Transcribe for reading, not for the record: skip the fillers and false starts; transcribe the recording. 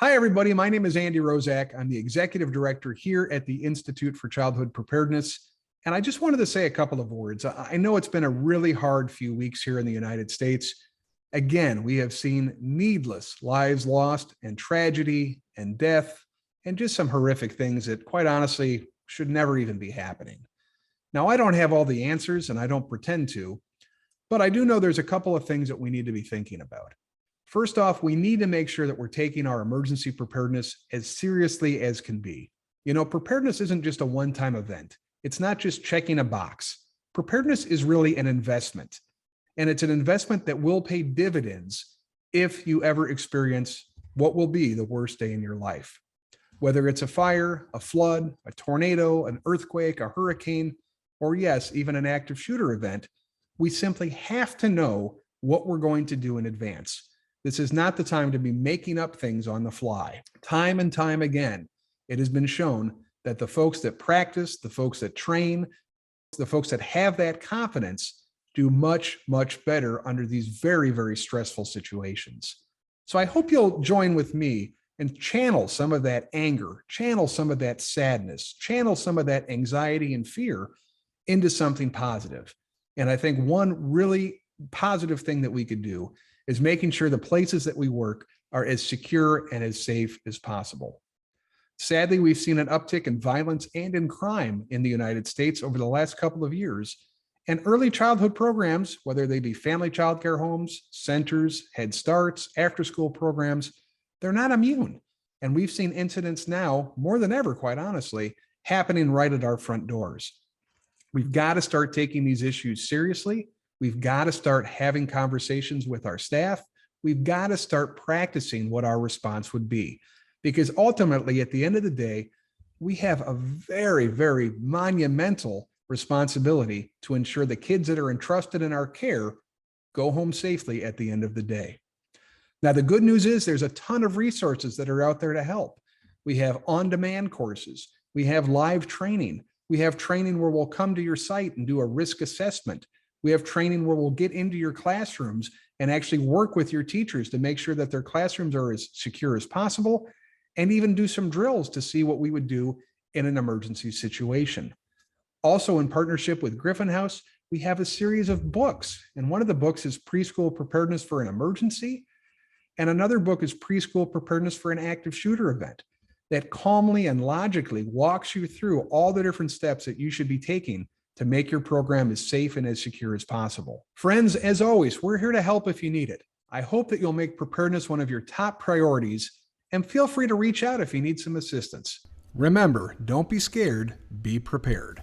Hi, everybody. My name is Andy Rozak. I'm the executive director here at the Institute for Childhood Preparedness. And I just wanted to say a couple of words. I know it's been a really hard few weeks here in the United States. Again, we have seen needless lives lost and tragedy and death and just some horrific things that, quite honestly, should never even be happening. Now, I don't have all the answers and I don't pretend to, but I do know there's a couple of things that we need to be thinking about. First off, we need to make sure that we're taking our emergency preparedness as seriously as can be. Preparedness isn't just a one-time event. It's not just checking a box. Preparedness is really an investment, and it's an investment that will pay dividends if you ever experience what will be the worst day in your life. Whether it's a fire, a flood, a tornado, an earthquake, a hurricane, or yes, even an active shooter event, we simply have to know what we're going to do in advance. This is not the time to be making up things on the fly. Time and time again, it has been shown that the folks that practice, the folks that train, the folks that have that confidence do much, much better under these very, very stressful situations. So I hope you'll join with me and channel some of that anger, channel some of that sadness, channel some of that anxiety and fear into something positive. And I think one really positive thing that we could do is making sure the places that we work are as secure and as safe as possible. Sadly, we've seen an uptick in violence and in crime in the United States over the last couple of years. And early childhood programs, whether they be family child care homes, centers, Head Starts, after-school programs, they're not immune. And we've seen incidents now, more than ever, quite honestly, happening right at our front doors. We've got to start taking these issues seriously. We've got to start having conversations with our staff. We've got to start practicing what our response would be. Because ultimately, at the end of the day, we have a very, very monumental responsibility to ensure the kids that are entrusted in our care go home safely at the end of the day. Now, the good news is there's a ton of resources that are out there to help. We have on-demand courses. We have live training. We have training where we'll come to your site and do a risk assessment. We have training where we'll get into your classrooms and actually work with your teachers to make sure that their classrooms are as secure as possible, and even do some drills to see what we would do in an emergency situation. Also, in partnership with Griffin House, we have a series of books. And one of the books is Preschool Preparedness for an Emergency. And another book is Preschool Preparedness for an Active Shooter Event, that calmly and logically walks you through all the different steps that you should be taking to make your program as safe and as secure as possible. Friends, as always, we're here to help if you need it. I hope that you'll make preparedness one of your top priorities, and feel free to reach out if you need some assistance. Remember, don't be scared, be prepared.